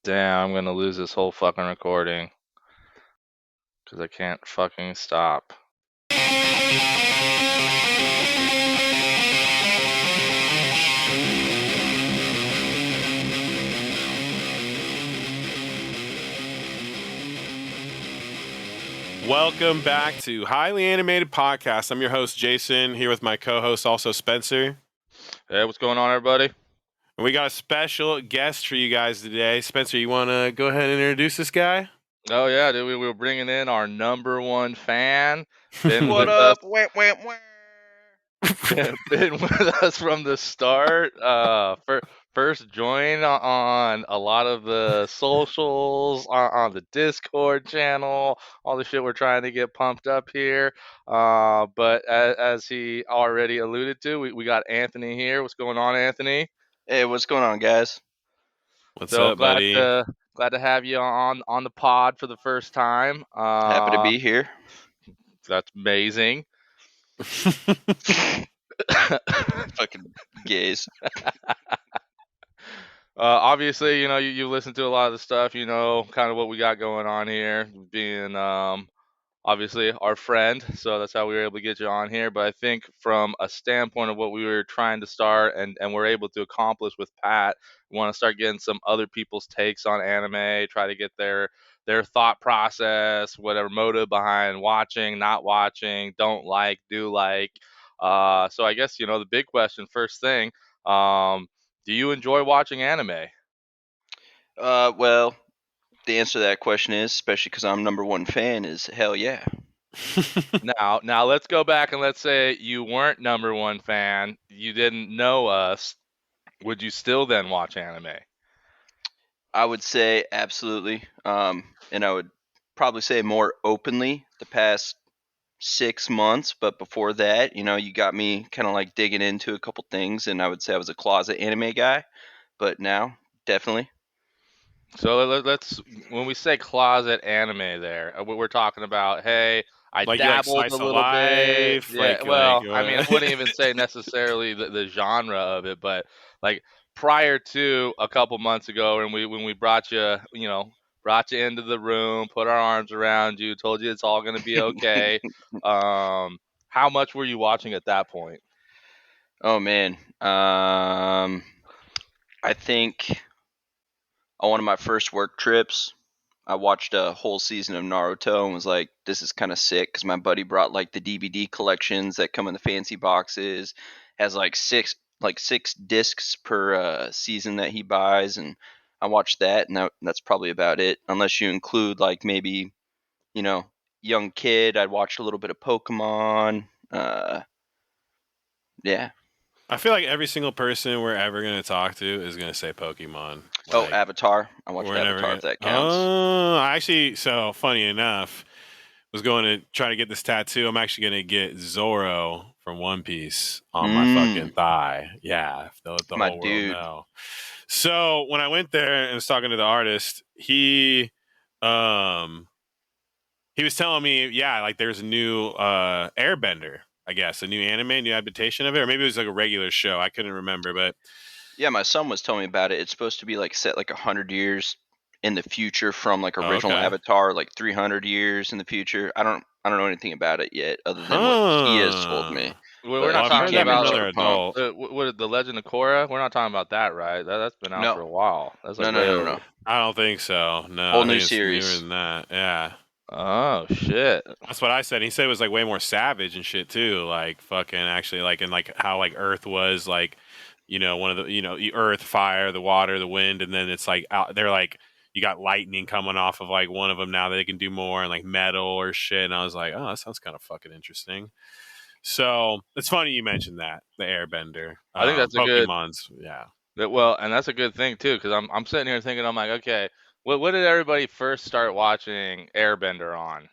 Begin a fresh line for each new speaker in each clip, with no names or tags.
Damn, I'm gonna lose this whole fucking recording because I can't fucking stop.
Welcome back to Highly Animated Podcast. I'm your host, Jason, here with my co-host, also Spencer.
Hey, what's going on, everybody?
And we got a special guest for you guys today. Spencer, you want to go ahead and introduce this guy?
Oh yeah, dude, we were bringing in our number one fan. Been
What
with
up?
us,
Wah, wah, wah.
been with us from the start. First join on a lot of the socials, on the Discord channel, all the shit we're trying to get pumped up here. But as he already alluded to, we got Anthony here. What's going on, Anthony?
Hey, what's going on, guys?
What's
So
up, buddy?
glad to have you on the pod for the first time.
Happy to be here.
That's amazing.
Fucking gays.
Obviously, you listen to a lot of the stuff, kind of what we got going on here, being obviously our friend. So that's how we were able to get you on here. But I think from a standpoint of what we were trying to start and we're able to accomplish with Pat, we want to start getting some other people's takes on anime, try to get their thought process, whatever motive behind watching, not watching, don't like, do like. So I guess, the big question, first thing, do you enjoy watching anime?
Well, the answer to that question is, especially because I'm number one fan, is hell yeah.
Now let's go back and let's say you weren't number one fan, you didn't know us. Would you still then watch anime?
I would say absolutely. And I would probably say more openly the past 6 months, but before that, you got me kind of like digging into a couple things, and I would say I was a closet anime guy, but now definitely.
So let's when we say closet anime, there, we're talking about. Hey, I
Like you like
dabbled
slice
a
of
little bit.
life?
Yeah, well, I mean, I wouldn't even say necessarily the genre of it, but like prior to a couple months ago, when we brought you, brought you into the room, put our arms around you, told you it's all going to be okay. How much were you watching at that point?
Oh man. I think on one of my first work trips, I watched a whole season of Naruto and was like, this is kind of sick because my buddy brought like the DVD collections that come in the fancy boxes, has like six discs per season that he buys, and I watched that, and that's probably about it. Unless you include like maybe, you know, young kid, I'd watched a little bit of Pokemon. Yeah.
I feel like every single person we're ever going to talk to is going to say Pokemon.
Oh, Avatar. I watched
we're never
Avatar,
gonna...
if that counts.
Oh, actually, so funny enough, was going to try to get this tattoo. I'm actually going to get Zoro from One Piece on my fucking thigh. Yeah, the
My
whole
dude.
world know. So when I went there and was talking to the artist, he was telling me, yeah, like there's a new Airbender, I guess, a new anime, new adaptation of it, or maybe it was like a regular show. I couldn't remember, but
yeah, my son was telling me about it. It's supposed to be like set like 100 years in the future from like original Avatar, like 300 years in the future. I don't know anything about it yet, other than what he has told me.
We're not
I've
talking
heard that from
about
another adult.
what is the Legend of Korra? We're not talking about that, right? That's been out
No.
for a while. That's like
No.
I don't think so. No,
Whole
I
new
think it's
series.
newer than that. Yeah.
Oh shit.
That's what I said. He said it was like way more savage and shit too. Like fucking actually like and like how like Earth was like, one of the the Earth, fire, the water, the wind, and then it's like out they're like you got lightning coming off of like one of them now that they can do more and like metal or shit. And I was like, oh, that sounds kind of fucking interesting. So it's funny you mentioned that the Airbender.
I think that's a good.
Pokemon's yeah.
Well, and that's a good thing too, because I'm sitting here thinking, I'm like, okay, what did everybody first start watching Airbender on?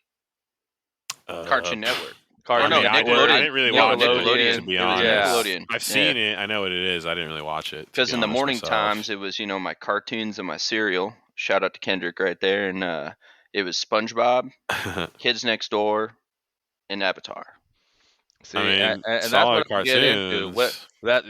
Cartoon Network.
Cartoon
no,
Network.
Nickelodeon.
I didn't really watch it,
Nickelodeon.
to be
It was
honest.
Nickelodeon.
I've seen it. I know what it is. I didn't really watch it.
Because in the morning times, it was, my cartoons and my cereal. Shout out to Kendrick right there. And it was SpongeBob, Kids Next Door, and Avatar.
See,
I mean,
and that's
solid
what I get into.
cartoons.
That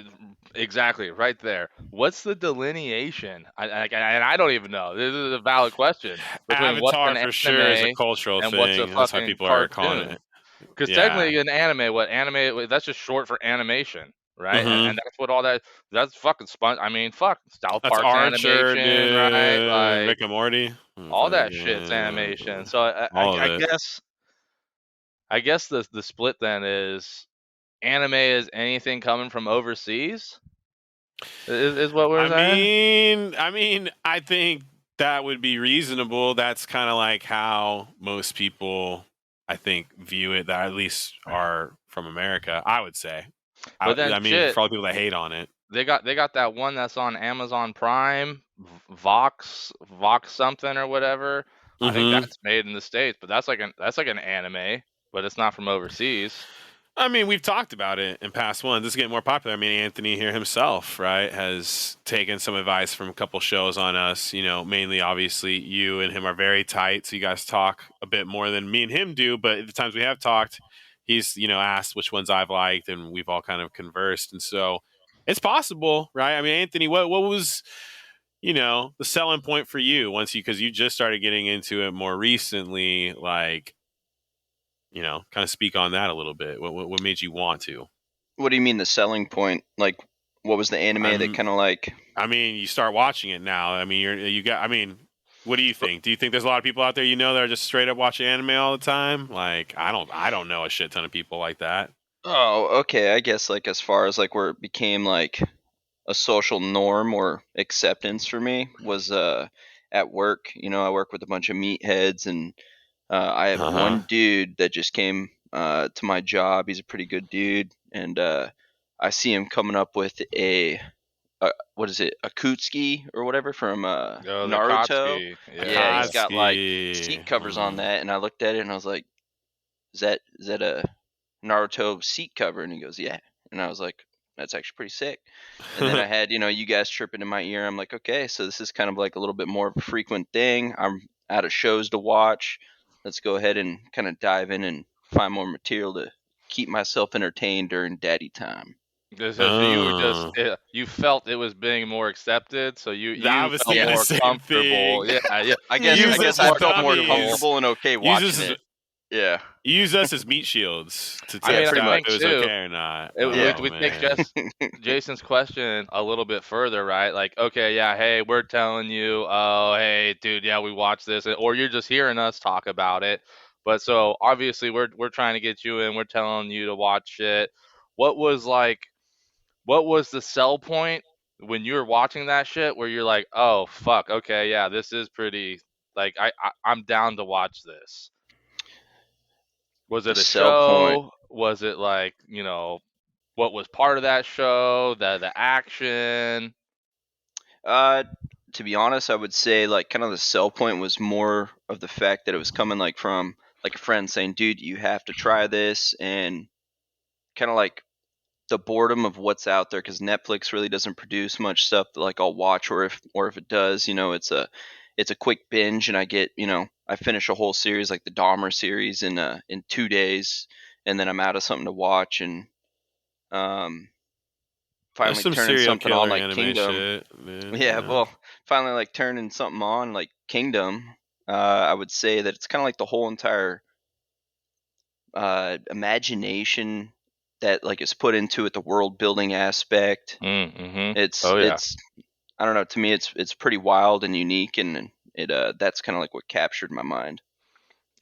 Exactly, right there. What's the delineation? I don't even know. This is a valid question between what's an
Avatar for sure is a
anime
cultural
and what's a
thing. That's why
fucking
people are calling
cartoon.
it.
Because
Yeah.
technically, an anime, what anime? That's just short for animation, right?
Mm-hmm.
And that's what all that. That's fucking Sponge. I mean, fuck South
That's
Park's
Archer,
animation, right?
dude.
Like
Rick and Morty.
all that shit's animation. So
All of
I
it.
guess the split then is anime is anything coming from overseas. Is what we're saying.
I think that would be reasonable. That's kind of like how most people, I think, view it. That at least are from America. I would say.
But then shit,
For all the people that hate on it.
they got that one that's on Amazon Prime, Vox something or whatever. I think
Mm-hmm.
that's made in the States, but that's like an anime, but it's not from overseas.
I mean, we've talked about it in past ones. It's getting more popular. I mean, Anthony here himself, right, has taken some advice from a couple shows on us. You know, mainly, obviously, you and him are very tight, so you guys talk a bit more than me and him do. But at the times we have talked, he's asked which ones I've liked, and we've all kind of conversed. And so it's possible, right? I mean, Anthony, what was the selling point for you once because you just started getting into it more recently, like kind of speak on that a little bit. What made you want to?
What do you mean the selling point? Like, what was the anime that
I'm.
kind of like?
I mean, you start watching it now. I mean, you got. I mean, what do you think? Do you think there's a lot of people out there that are just straight up watching anime all the time? Like, I don't. I don't know a shit ton of people like that.
Oh, okay. I guess like as far as like where it became like a social norm or acceptance for me was at work. You know, I work with a bunch of meatheads, and I have
Uh huh.
one dude that just came to my job. He's a pretty good dude, and I see him coming up with a what is it, Akutsuki or whatever from
Oh, the
Naruto.
Akatsuki.
Yeah,
Yeah.
he's got like
Akatsuki.
seat covers on that, and I looked at it and I was like, is that a Naruto seat cover?" And he goes, "Yeah." And I was like, "That's actually pretty sick." And then I had, you guys chirping in my ear. I'm like, "Okay, so this is kind of like a little bit more of a frequent thing. I'm out of shows to watch. Let's go ahead and kind of dive in and find more material to keep myself entertained during daddy time."
So you were just
Oh,
you felt it was being more accepted, so
I
you
was
felt
thinking the
Yeah.
more
same
comfortable.
thing.
Yeah, yeah.
I
You
guess
you
I
Use
felt
guess
us
I
as
more
felt more
dummies.
comfortable.
comfortable and okay
Use
watching
us as
it. Yeah.
use us as meat shields to
I
Yeah,
mean,
test
pretty
I
out if
think
it
much.
was
too.
okay or not.
Yeah.
Oh
We take
man.
just Jason's question a little bit further, right? Like, okay, yeah, hey, we're telling you, oh, hey, dude, yeah, we watched this, or you're just hearing us talk about it. But so obviously, we're trying to get you in. We're telling you to watch it. What was like? What was the sell point when you were watching that shit? Where you're like, oh, fuck, okay, yeah, this is pretty. Like, I'm down to watch this. Was
The
it a
sell point.
show? Was it like what was part of that show, the action.
Uh, to be honest, I would say like kind of the sell point was more of the fact that it was coming like from like a friend saying, "Dude, you have to try this," and kind of like the boredom of what's out there because Netflix really doesn't produce much stuff that like I'll watch, or if it does, it's a quick binge, and I get I finish a whole series like the Dahmer series in 2 days, and then I'm out of something to watch, and um
That's
finally
some
turning
serial
something on
killer
like
anime
Kingdom.
shit, dude.
Yeah,
Yeah.
well, finally like turning something on like Kingdom. I would say that it's kind of like the whole entire imagination that like is put into it, the world building aspect.
Mm-hmm.
It's
Oh yeah.
it's I don't know. To me, it's pretty wild and unique, and it that's kind of like what captured my mind.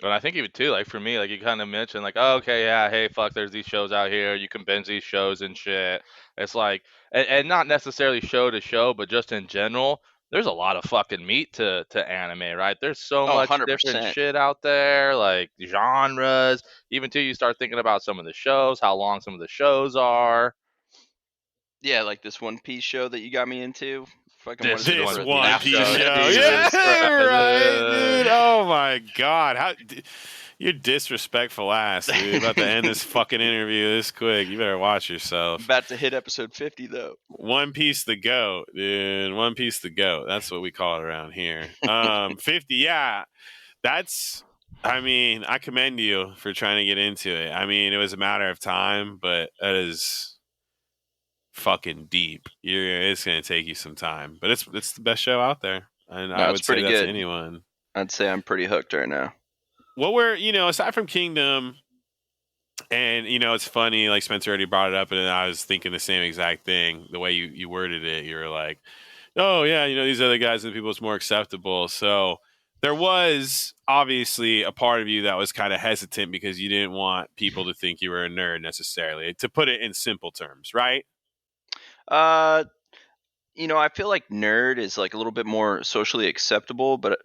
And I think even too, like for me, like you kind of mentioned, like, oh, okay, yeah, hey, fuck, there's these shows out here. You can binge these shows and shit. It's like, and not necessarily show to show, but just in general, there's a lot of fucking meat to anime, right? There's so
Oh,
much different
100%.
shit out there, like genres. Even too, you start thinking about some of the shows, how long some of the shows are.
Yeah, like this One Piece show that you got me into. Fucking what is
This
it?
One
This
Over a
One
Piece
Piece
show,
thousand
show.
Jesus
episodes.
Yeah,
Christ.
right, dude. Oh my god. You're disrespectful ass, dude. About to end this fucking interview this quick. You better watch yourself.
About to hit episode 50 though.
One Piece the goat, dude. One Piece the goat. That's what we call it around here. 50, yeah. That's I mean, I commend you for trying to get into it. I mean, it was a matter of time, but that is fucking deep. It's gonna take you some time, but it's the best show out there, and
No,
I
it's
would say
pretty
that to
good.
anyone.
I'd say I'm pretty hooked right now.
What were aside from Kingdom, and it's funny, like Spencer already brought it up, and I was thinking the same exact thing. The way you worded it, you were like, oh yeah, these other guys and people, it's more acceptable. So there was obviously a part of you that was kind of hesitant because you didn't want people to think you were a nerd necessarily, to put it in simple terms, right?
I feel like nerd is like a little bit more socially acceptable, but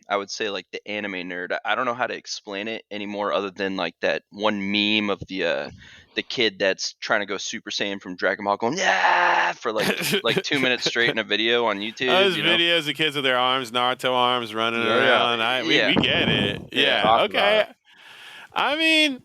I would say like the anime nerd. I don't know how to explain it anymore, other than like that one meme of the kid that's trying to go Super Saiyan from Dragon Ball, going yeah for like 2 minutes straight in a video on YouTube.
Those videos of kids with their arms, Naruto arms, running around. We get it. Yeah. Okay. I mean,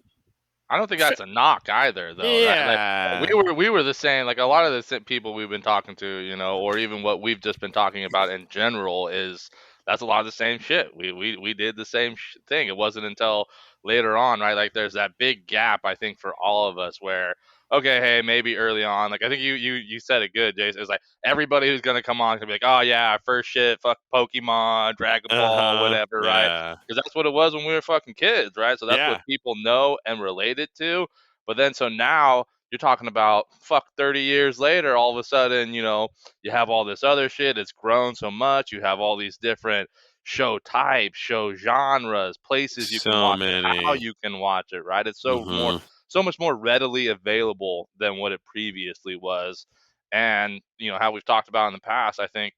I don't think that's a knock either, though.
Yeah.
Right? Like, we were the same. Like a lot of the people we've been talking to, or even what we've just been talking about in general is that's a lot of the same shit. We did the same thing. It wasn't until later on, right? Like there's that big gap, I think, for all of us where okay, hey, maybe early on, like I think you said it good, Jason. It's like everybody who's gonna come on can be like, oh yeah, first shit, fuck Pokemon, Dragon Ball, whatever, right? Because that's what it was when we were fucking kids, right? So that's what people know and related to. But then so now you're talking about fuck 30 years later, all of a sudden, you have all this other shit. It's grown so much. You have all these different show types, show genres, places you can watch it, how you can watch it, right? It's so much more readily available than what it previously was. And, how we've talked about in the past, I think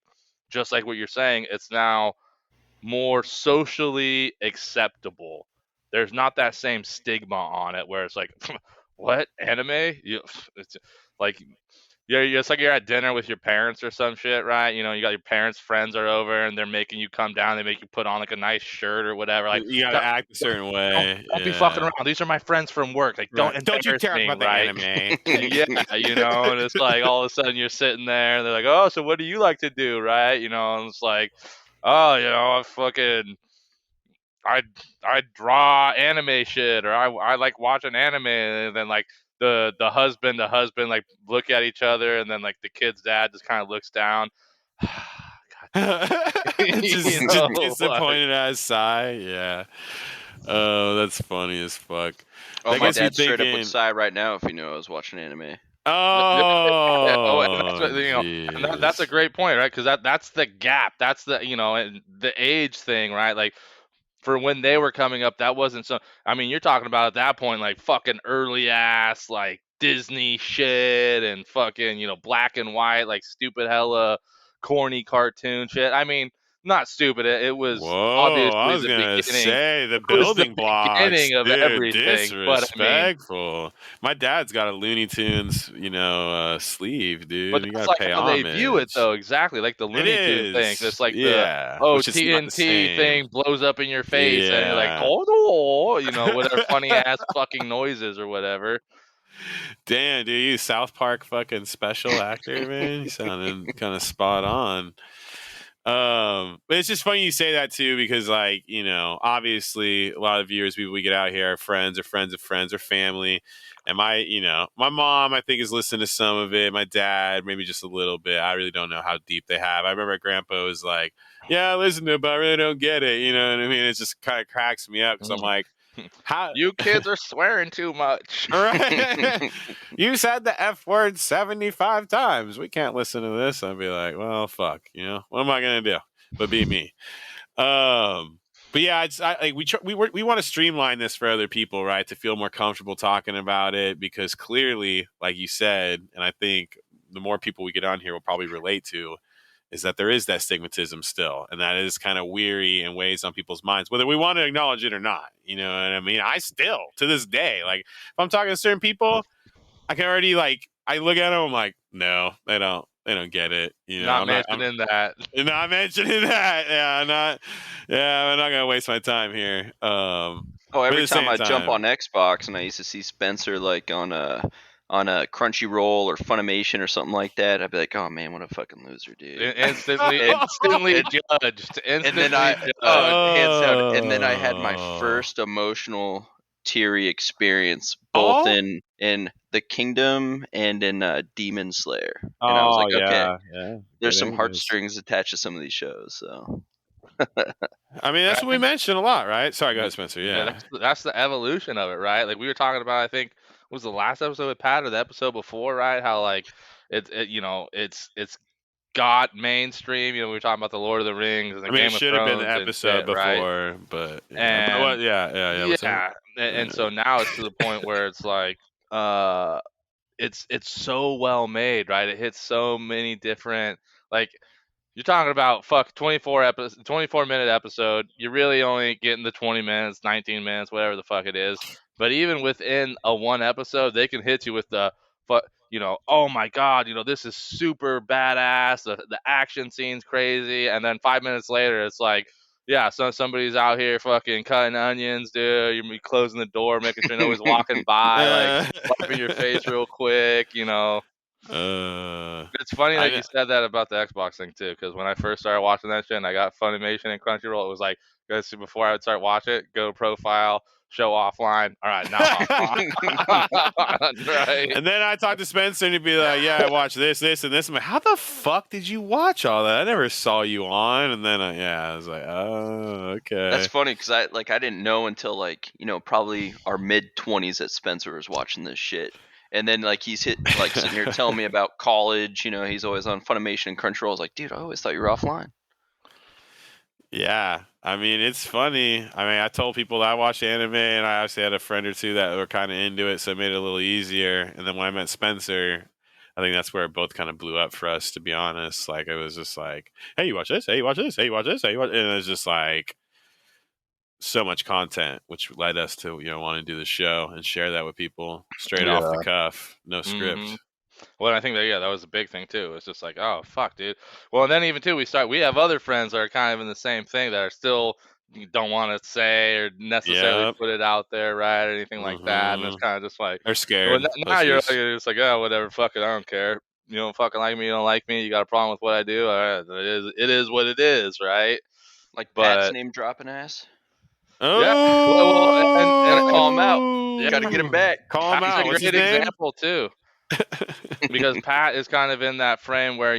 just like what you're saying, it's now more socially acceptable. There's not that same stigma on it where it's like, what, anime? It's like it's like you're at dinner with your parents or some shit, right? You got your parents' friends are over and they're making you come down. They make you put on like a nice shirt or whatever. Like
you gotta act a certain way.
Don't be fucking around. These are my friends from work. Like don't
you care
me,
about the
right?
anime?
Yeah, and it's like all of a sudden you're sitting there and they're like, oh, so what do you like to do, right? And it's like, oh, I draw anime shit, or I like watching anime, and then like the husband like look at each other, and then like the kid's dad just kind of looks down.
just disappointed as sigh. Yeah. Oh, that's funny as fuck.
Oh, my dad straight up would sigh right now if he knew I was watching anime.
And that's a great point, right? Because that's the gap. That's the and the age thing, right? Like for when they were coming up, that wasn't so. I mean, you're talking about at that point like fucking early ass like Disney shit and fucking black and white like stupid hella corny cartoon shit. I mean, not stupid. It was obviously
I was
the
gonna
beginning.
say the building blocks.
Beginning of everything.
Disrespectful. My dad's got a Looney Tunes, sleeve, dude.
But that's like how they view it, though. Exactly, like the Looney Tunes thing. It's like the TNT thing blows up in your face, and you're like, oh, whatever funny ass fucking noises or whatever.
Damn, dude, you South Park fucking special actor, man. You sounding kind of spot on. But it's just funny you say that too, because like, obviously a lot of viewers, people we get out here are friends or friends of friends or family. And my mom, I think, has listened to some of it. My dad, maybe just a little bit. I really don't know how deep they have. I remember grandpa was like, yeah, I listen to it, but I really don't get it. You know what I mean? It just kind of cracks me up because I'm like, how
you kids are swearing too much.
Right? You said the F word 75 times. We can't listen to this. I'd be like, well, fuck, what am I gonna do but be me? But yeah, we want to streamline this for other people, right, to feel more comfortable talking about it, because clearly, like you said, and I think the more people we get on here will probably relate to, is that there is that stigmatism still, and that is kind of weary and weighs on people's minds, whether we want to acknowledge it or not. You know what I mean? I still, to this day, like if I'm talking to certain people, I can already I look at them, I'm like, no, they don't get it.
Not mentioning that.
Not mentioning that. Yeah, I'm not gonna waste my time here.
Every time I jump on Xbox and I used to see Spencer like on a Crunchyroll or Funimation or something like that, I'd be like, oh man, what a fucking loser, dude.
Instantly judged.
And then hands down. And then I had my first emotional teary experience, both in The Kingdom and in Demon Slayer, and I was
Oh
like, okay,
yeah.
there's
Good
some
animes.
heartstrings attached to some of these shows. So
I mean, that's
I
what we
think
mentioned a lot, right? Sorry, go
y-
ahead, Spencer.
yeah,
Yeah.
that's the evolution of it, right? Like we were talking about, I think was the last episode with Pat or the episode before, right? How like it's got mainstream. We were talking about the Lord of the Rings and the
I mean, it
Game of
should have been the
Thrones and
episode
shit, right?
before, but yeah. But what?
And
Yeah. What's up?
yeah, and
Yeah.
so now it's to the point where it's like, uh, it's so well made, right? It hits so many different like you're talking about 24-minute episode. You're really only getting the 20 minutes, 19 minutes, whatever the fuck it is. But even within a one episode, they can hit you with the oh my god, this is super badass. The action scene's crazy, and then 5 minutes later, it's like, yeah, so somebody's out here fucking cutting onions, dude. You're closing the door, making sure nobody's walking by, like wiping your face real quick. It's funny that
I
you said that about the Xbox thing too, because when I first started watching that shit and I got Funimation and Crunchyroll, it was like, guys, see, before I would start watch it, go to profile, show offline. All right, now hop on. Right?
And then I talked to Spencer, and he'd be like, "Yeah, I watched this, and this." I'm like, "How the fuck did you watch all that? I never saw you on." And then, I was like, "Oh, okay."
that's funny because I didn't know until probably our mid-20s that Spencer was watching this shit. And then he's sitting here telling me about college. He's always on Funimation and Crunchyroll. I was like, dude, I always thought you were offline.
Yeah, I mean, it's funny. I mean, I told people that I watched anime, and I actually had a friend or two that were kind of into it, so it made it a little easier. And then when I met Spencer, I think that's where it both kind of blew up for us, to be honest. Like, it was just like, "Hey, you watch this? Hey, you watch this? Hey, you watch this? Hey, you watch," and it was just like so much content, which led us to want to do the show and share that with people straight off the
Yeah.
cuff, no
hmm
script.
Well, I think that was a big thing too. It's just like, oh fuck, dude. Well, and then even too, we have other friends that are kind of in the same thing that are still don't want to say or necessarily
Yep.
put it out there, right, or anything like that. And it's
Mm-hmm.
kind of just like,
They're
well,
scared,
now you're like,
pussies.
it's like, oh, whatever, fuck it, I don't care. You don't fucking like me, you don't like me. You got a problem with what I do? All right, it is what it is, right?
Like Pat's
But
name dropping ass.
yeah, well, and
Gotta call him out.
yeah,
Gotta get him
Oh,
back.
call him
Pat's a
out. What's his
great
name?
example too. Because Pat is kind of in that frame where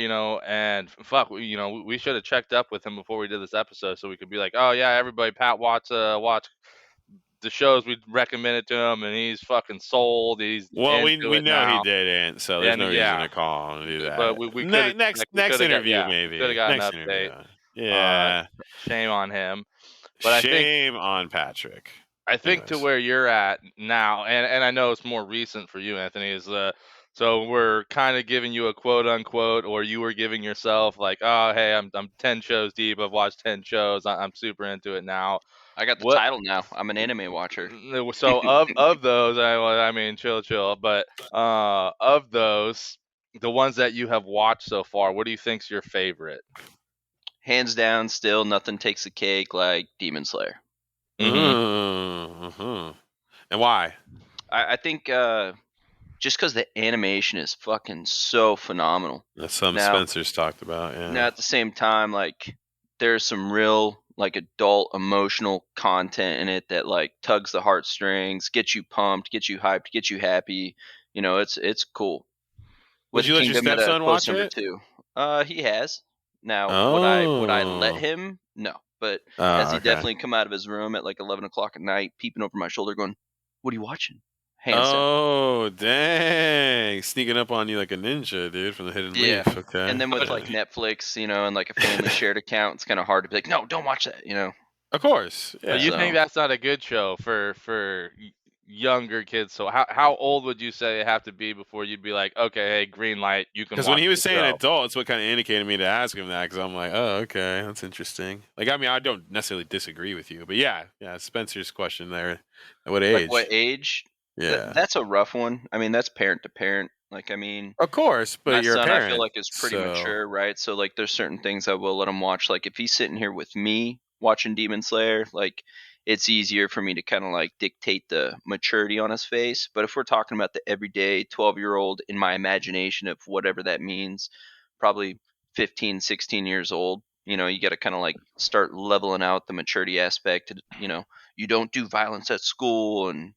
and fuck, we should have checked up with him before we did this episode, so we could be like, oh yeah, everybody, Pat watch the shows we recommended to him, and he's fucking sold. He's
Well,
into
we
it
know he
now,
didn't, so there's
and
no reason
yeah,
to call him and do
but
that.
we could have we
Next
could have got
interview,
we could have
maybe.
got
Next
an update.
interview. Yeah.
Shame on him, but
Shame on Patrick.
I think to
Anyways.
where you're at now, and I know it's more recent for you, Anthony, is so we're kind of giving you a quote unquote, or you were giving yourself like, oh hey, I'm 10 shows deep, I've watched 10 shows, I'm super into it now.
I got the
What?
title now. I'm an anime watcher.
So of those, I mean, chill, but of those, the ones that you have watched so far, what do you think's your favorite?
Hands down, still nothing takes the cake like Demon Slayer.
Mm-hmm. And why?
I think just because the animation is fucking so phenomenal.
That's something
Now,
Spencer's talked about. Yeah.
now at the same time, there's some real adult emotional content in it that tugs the heartstrings, gets you pumped, gets you hyped, gets you happy. It's cool.
Would
With
you let your
Kingdom at a
stepson
close
watch
number
it?
2. He has. Now, would I let
Oh.
him? No. But
Oh,
has he
okay.
definitely come out of his room at 11 o'clock at night, peeping over my shoulder, going, "What are you watching?" Hands down.
Oh, dang. Sneaking up on you like a ninja, dude, from the hidden
Yeah.
leaf. Okay.
And then with Netflix, and a family shared account, it's kind of hard to be like, "No, don't watch that."
Of course.
So you
Yeah.
think that's not a good show for younger kids? So how old would you say it have to be before you'd be like, okay, hey, green light, you can
Because
watch
when he was
the
saying
show?
adult, it's what kind of indicated me to ask him that. Because I'm like, oh, okay, that's interesting. Like, I mean, I don't necessarily disagree with you, but yeah, Spencer's question there. At what age?
What age?
Yeah.
That's a rough one. I mean, that's parent to parent.
Of course,
My
but you're a
son,
parent.
I feel like, is pretty mature, right? So there's certain things I will let him watch. Like if he's sitting here with me watching Demon Slayer, it's easier for me to kind of dictate the maturity on his face. But if we're talking about the everyday 12-year-old in my imagination of whatever that means, probably 15, 16 years old, you got to kind of start leveling out the maturity aspect. You don't do violence at school, and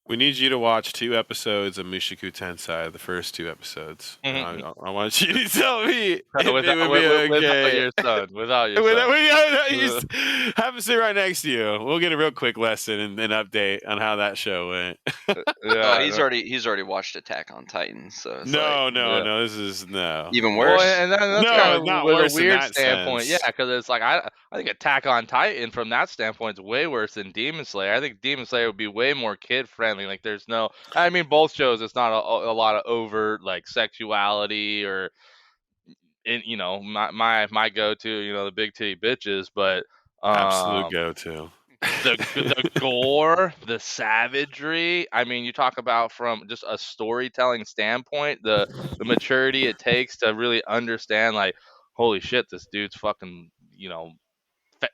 We need you to watch 2 episodes of Mushoku Tensei, the first 2 episodes. And I want you to tell me if it would be
without
okay.
your son. Without your
Without-
son.
you just have him sit right next to you. We'll get a real quick lesson and an update on how that show went.
Oh, he's already watched Attack on Titan, so it's
No,
yeah.
this is no.
even worse.
Well, and that's
No,
kind of
not
with
worse
a
in
weird
that
standpoint.
sense.
Yeah, because it's like I think Attack on Titan from that standpoint is way worse than Demon Slayer. I think Demon Slayer would be way more kid friendly. Like there's no, I mean, both shows it's not a lot of overt like sexuality or, you know, my go to, you know, the big titty bitches, but
Absolute go-to.
the gore, the savagery. I mean, you talk about from just a storytelling standpoint, the maturity it takes to really understand, like, holy shit, this dude's fucking, you know,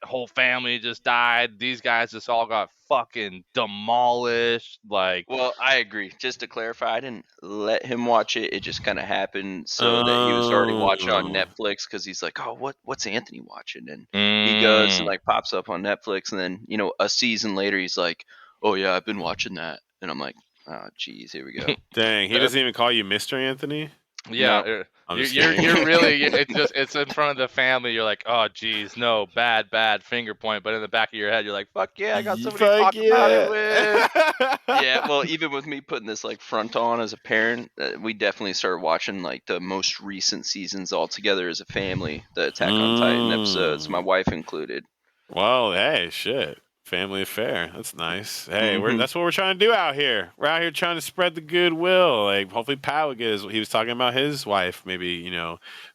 whole family just died. These guys just all got fucking demolished. Like,
Well, I agree. Just to clarify, I didn't let him watch it. It just kind of happened so that he was already watching on Netflix because he's like, "Oh, what's Anthony watching?" And he goes and like pops up on Netflix, and then a season later, he's like, "Oh yeah, I've been watching that," and I'm like, "Oh, geez, here we go."
Dang, he doesn't even call you Mr. Anthony?
yeah,
No.
you're really it's in front of the family. You're like, oh geez, no, bad finger point. But in the back of your head, you're like, fuck yeah, I got somebody to talk about it with.
Yeah, well, even with me putting this like front on as a parent, we definitely started watching like the most recent seasons all together as a family, the Attack on Titan episodes, my wife included.
Well, hey, shit. Family affair. That's nice. Hey,
Mhm.
that's what we're trying to do out here. We're out here trying to spread the goodwill. Like, hopefully, Pat would get he was talking about his wife, maybe,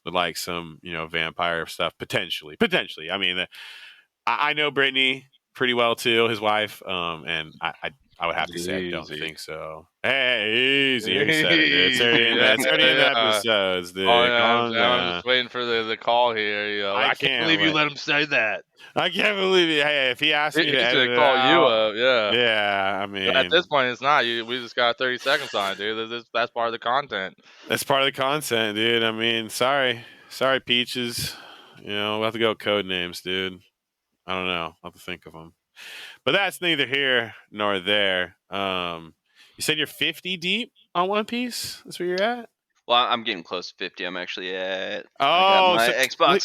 would like some, vampire stuff, potentially. I mean, I know Brittany pretty well, too, his wife. And I would have to say I don't
Easy.
think so. Hey, easy. You said it, dude. It's already in the episodes, dude.
Oh, yeah,
Calm
I'm
down.
just waiting for the call here. You know, I can't believe you let him say that.
I can't believe it. Hey, if he asked me to
He's
edit
gonna
it
call you
out,
up. Yeah.
yeah, I
But
mean,
at this point, it's not. We just got 30 seconds on it, dude. That's part of the content.
that's part of the content, dude. I mean, sorry, Peaches. We'll have to go with code names, dude. I don't know. I'll have to think of them. But that's neither here nor there. You said you're 50 deep on One Piece. That's where you're at.
Well, I'm getting close to 50. I'm actually at.
Oh,
I got my
so-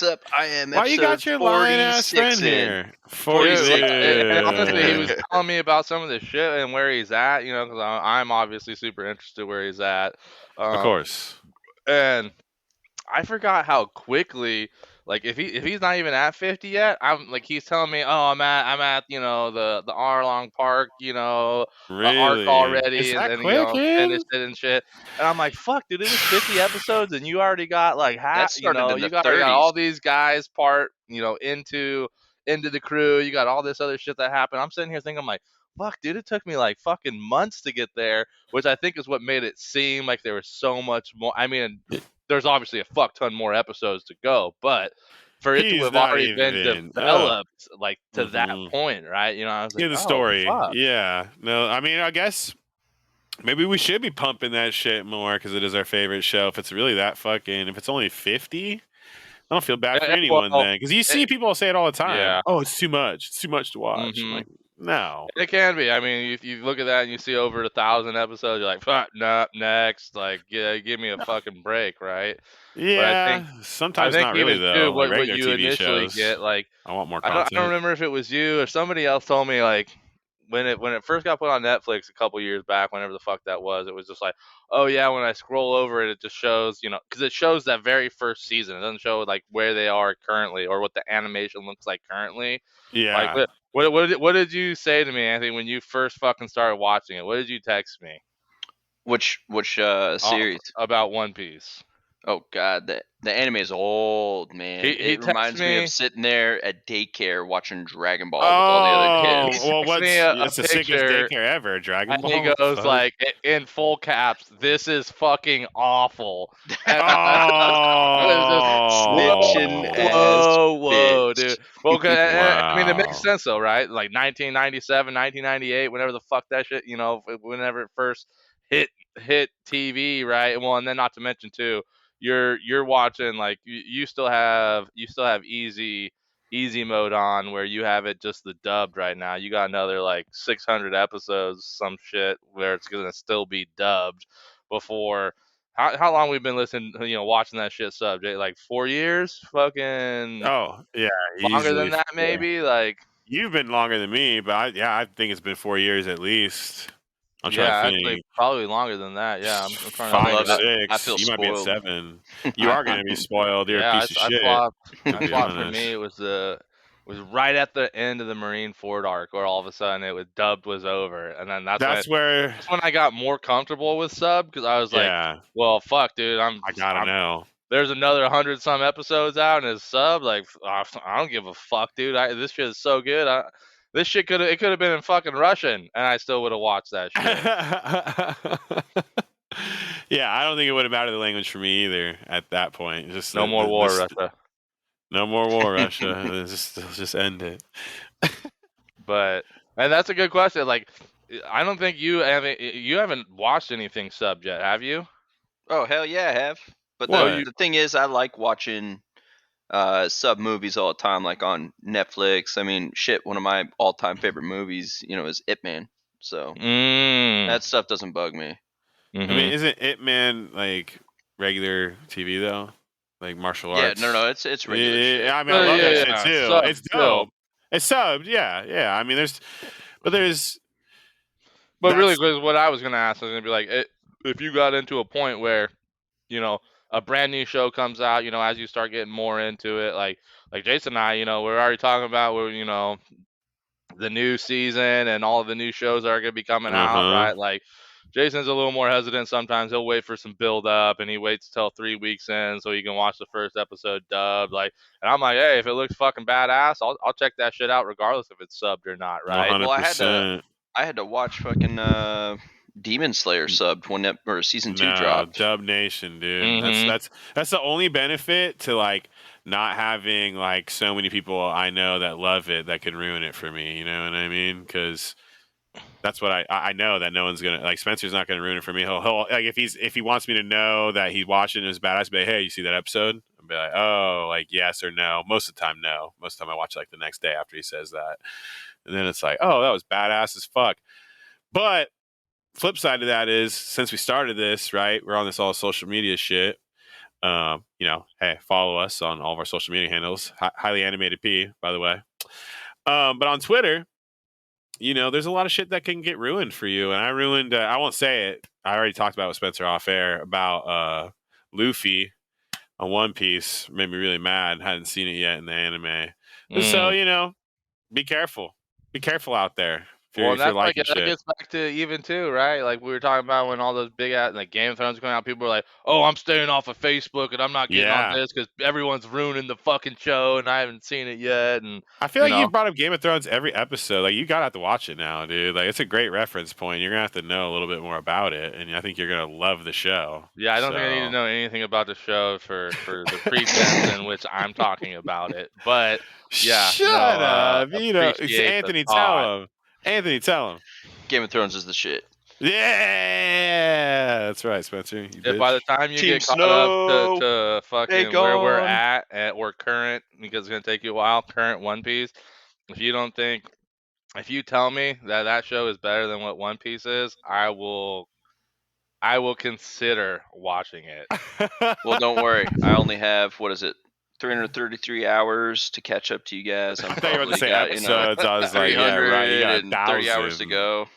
Xbox up. I am.
Why you got your lying ass
46
friend
in.
here?
46.
And honestly, he was telling me about some of the shit and where he's at. You know, because I'm obviously super interested where he's at.
Of course.
And I forgot how quickly, like, if he's not even at 50 yet, I'm like, he's telling me, oh, I'm at the Arlong Park,
Really?
arc already,
Is that
and
quick,
finished it and shit. And I'm like, fuck, dude, it was 50 episodes, and you already got like half.
started in
You
the
got
30s.
all these guys into the crew. You got all this other shit that happened. I'm sitting here thinking, I'm like, fuck, dude, it took me like fucking months to get there, which I think is what made it seem like there was so much more. I mean, there's obviously a fuck ton more episodes to go, but for it to
He's
have
not
already been
even-
developed like to that
Mhm.
point, right? I was like,
Yeah, the
oh,
story.
fuck.
Yeah. No, I mean, I guess maybe we should be pumping that shit more because it is our favorite show. If it's really that fucking, if it's only 50, I don't feel bad for anyone
well,
then. Because you see people say it all the time.
Yeah.
Oh, it's too much. It's too much to watch.
Mhm.
Like, no.
It can be. I mean, if you look at that and you see over 1,000 episodes, you're like, fuck, nah, next. Like, yeah, give me a fucking break, right?
Yeah.
I
Sometimes
think
not really,
even
though.
too,
like
what
regular
you
TV
initially
shows.
get, like,
I want more
I
content.
don't remember if it was you or somebody else told me, like, when it first got put on Netflix a couple years back, whenever the fuck that was, it was just like, oh yeah, when I scroll over it, it just shows, because it shows that very first season. It doesn't show like where they are currently or what the animation looks like currently.
Yeah.
Like, what did you say to me, Anthony, when you first fucking started watching it? What did you text me
Which series?
about One Piece?
Oh god, the anime is old, man.
He
It
texted
reminds me
me-
of sitting there at daycare watching Dragon Ball with all the other kids.
Well,
Sent me a
it's the sickest
picture,
daycare ever. Dragon
And
Ball.
he goes
Fuck.
like in full caps, "This is fucking awful." And
Snitching ass
whoa,
bitch.
dude. Well, I mean, it
Wow.
makes sense though, right? Like 1997, 1998, whenever the fuck that shit, whenever it first hit TV, right? Well, and then not to mention too, you're watching like you still have Easy easy mode on where you have it just the dubbed right now. You got another like 600 episodes, some shit where it's gonna still be dubbed before. How long we've been listening, watching that shit sub, Jay? Like 4 years? Fucking
Oh yeah,
longer than
easily.
that, maybe? Like,
You've been longer than me, but I think it's been 4 years at least. I'm trying to
yeah, actually,
think.
probably longer than that. Yeah, I'm trying to
I
Five
think
or
love
of
it.
it.
I
six.
feel
You might be at
spoiled.
7. You are gonna be spoiled. You're a
Yeah,
piece of
I
shit.
thought
To
I
be
thought for
honest.
me it was right at the end of the Marineford arc where all of a sudden it was dubbed was over, and then
That's where.
that's when I got more comfortable with sub because I was like,
Yeah,
well, fuck, dude,
I gotta
I'm
know.
there's another 100 some episodes out and it's sub like I don't give a fuck, dude. This shit is so good. This shit could have been in fucking Russian and I still would have watched that shit.
Yeah, I don't think it would have mattered the language for me either at that point. Just
No more war,
this,
Russia.
no more war, Russia. Just end it.
But and that's a good question. Like, I don't think you haven't watched anything sub yet, have you?
Oh hell yeah, I have. But
So
What?
you
the thing is, I like watching sub movies all the time, like on Netflix. I mean, shit, one of my all-time favorite movies, is Ip Man. So
mm,
that stuff doesn't bug me.
I mean,
mm-hmm.
isn't Ip Man like regular TV though? Like martial
Yeah,
arts?
no, it's regular
Yeah,
shit.
I mean, I
So
love that
yeah,
shit
yeah,
too.
sub
It's
still.
dope. It's subbed. Yeah. I mean, there's
But really,
that's
because what I was gonna ask was gonna be like, if you got into a point where, you know, a brand new show comes out, as you start getting more into it, like Jason and I, we're already talking about where, the new season and all of the new shows that are gonna be coming out,
uh-huh.
right? Like Jason's a little more hesitant sometimes. He'll wait for some build up and he waits till 3 weeks in so he can watch the first episode dubbed. Like, and I'm like, hey, if it looks fucking badass, I'll check that shit out regardless if it's subbed or not, right?
Well,
100%.
I had to watch fucking Demon Slayer subbed when or season 2
No,
dropped.
Dub Nation, dude. That's
Mm-hmm.
that's that's the only benefit to like not having like so many people I know that love it that can ruin it for me. You know what I mean? Because that's what I know that no one's gonna like. Spencer's not gonna ruin it for me. He'll like if he wants me to know that he's watching his badass, be like, hey, you see that episode? I'll be like, oh, like yes or no. Most of the time, no. Most of the time, I watch like the next day after he says that, and then it's like, oh, that was badass as fuck. But flip side of that is since we started this, right? We're on this all social media shit. Hey, follow us on all of our social media handles. Highly animated P, by the way. But on Twitter, there's a lot of shit that can get ruined for you. And I ruined. I won't say it. I already talked about with Spencer off air about Luffy on One Piece. Made me really mad. Hadn't seen it yet in the anime. So be careful. Be careful out there
Well, and
if you're
that's like
liking
that
shit.
gets back to even too, right? Like we were talking about when all those big ass like Game of Thrones coming out, people were like, "Oh, I'm staying off of Facebook and I'm not getting on
Yeah.
this because everyone's ruining the fucking show and I haven't seen it yet." And
I feel
you
like
know,
you brought up Game of Thrones every episode. Like you gotta have to watch it now, dude. Like it's a great reference point. You're gonna have to know a little bit more about it, and I think you're gonna love the show.
yeah, I don't think I need to
So
know anything about the show for the pretense in which I'm talking about it. But yeah,
shut
no,
up. It's
appreciate the
Anthony.
thought.
Tell him. Anthony, tell him.
Game of Thrones is the shit.
Yeah, that's right, Spencer. You
If by the
bitch.
time you
Team
get caught up
Snow,
to fucking where we're at or current, because it's gonna take you a while, current One Piece, if you don't think, if you tell me that show is better than what One Piece is, I will consider watching it.
Well, don't worry. I only have 333 hours to catch up to you guys.
I
I'm
thought you were about to
probably
say
got
episodes. I was like, yeah, right. You got
330 hours to
1,000.
go.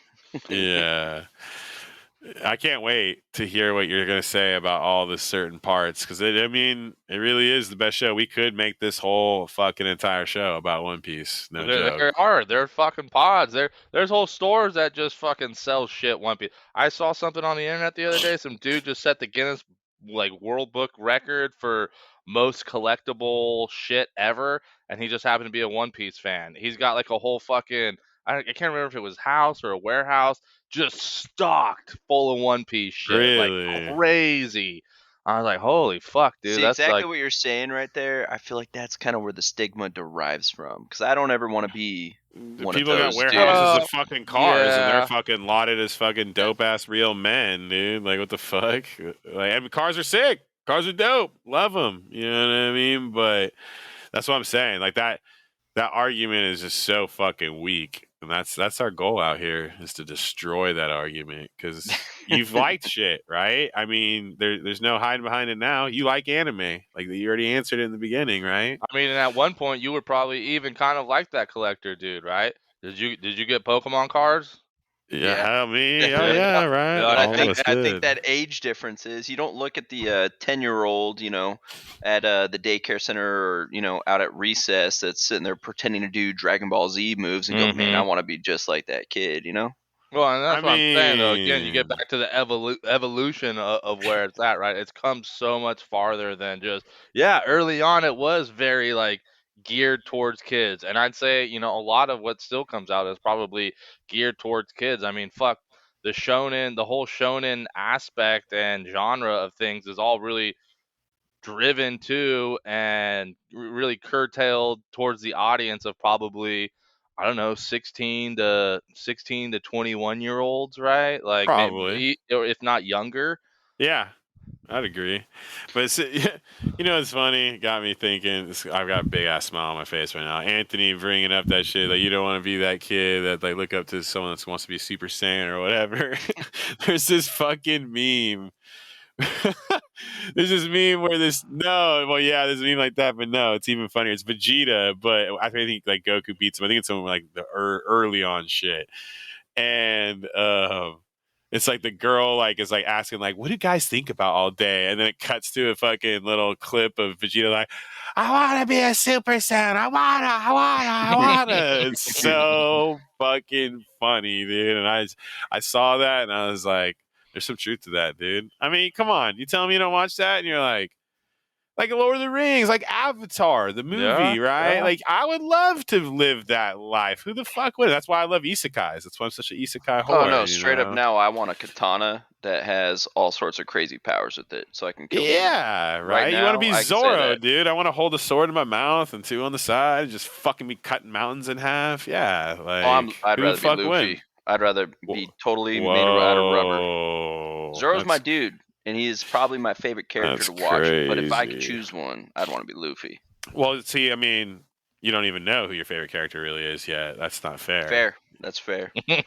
Yeah. I can't wait to hear what you're going to say about all the certain parts because it really is the best show. We could make this whole fucking entire show about One Piece. No joke.
There are. There are fucking pods. There's whole stores that just fucking sell shit One Piece. I saw something on the internet the other day. Some dude just set the Guinness like World Book record for most collectible shit ever, and he just happened to be a One Piece fan. He's got like a whole fucking I can't remember if it was house or a warehouse just stocked full of One Piece shit, like
Really?
crazy. I was like, holy fuck, dude,
See
that's
exactly
like
what you're saying right there. I feel like that's kind of where the stigma derives from. Because I don't ever want to be one
People
of
got
those
warehouses
dudes.
of fucking cars, and they're
yeah.
fucking lauded as fucking dope ass real men, dude. Like, what the fuck? Like, I mean, cars are sick. Cars are dope. Love them. You know what I mean? But That's what I'm saying. Like that argument is just so fucking weak, and that's our goal out here is to destroy that argument because you've liked shit, right? I mean, there's no hiding behind it now. You like anime, like you already answered it in the beginning, right?
I mean, and at one point you were probably even kind of like that collector dude, right? Did you get Pokemon cards?
Yeah,
Yeah.
hell me, oh
Yeah.
yeah, right.
Yeah,
But
All of us
I think
did.
that age difference is you don't look at the 10-year-old, at the daycare center or out at recess that's sitting there pretending to do Dragon Ball Z moves and go, man, I
Mhm.
want to be just like that kid,
Well, and
I
that's what I'm saying though. Again, you get
mean,
back to the evolution of where it's at, right? It's come so much farther than just yeah. Early on, it was very like geared towards kids, and I'd say a lot of what still comes out is probably geared towards kids. I mean, fuck the whole shonen aspect and genre of things is all really driven to and really curtailed towards the audience of probably I don't know 16 to 21 year olds, right? Like
probably.
maybe or if not younger.
Yeah, I'd agree. But it's funny. It got me thinking. I've got a big ass smile on my face right now. Anthony bringing up that shit. Like you don't want to be that kid that like look up to someone that wants to be a Super Saiyan or whatever. There's this fucking meme. There's this meme where there's a meme like that, but no, it's even funnier. It's Vegeta, but I think like Goku beats him. I think it's something like the early on shit, and it's like the girl like is like asking like, "What do guys think about all day?" And then it cuts to a fucking little clip of Vegeta like, "I want to be a Super Saiyan. I wanna." It's so fucking funny, dude. And I saw that and I was like, "There's some truth to that, dude." I mean, come on, you tell me you don't watch that, and you're like Lord of the Rings, like Avatar, the
Yeah,
movie, right?
yeah.
Like I would love to live that life. Who the fuck would? That's why I love isekais. That's why I'm such an isekai
Oh
whore,
no,
you
straight up
know?
now I want a katana that has all sorts of crazy powers with it so I can kill people.
Yeah,
Right
right. You want to
now,
be
I can say
Zorro,
that.
dude. I want to hold a sword in my mouth and two on the side, and just fucking be cutting mountains in half. Yeah,
Oh,
like
I'd
who the
rather be
fuck wouldn't?
Luffy. I'd rather be totally made out of rubber.
Whoa,
Zoro's my dude, and he is probably my favorite character
that's
to watch. But if I could
crazy.
choose one, I'd want to be Luffy.
Well, see, I mean, you don't even know who your favorite character really is yet. That's not fair.
Fair. That's fair.
I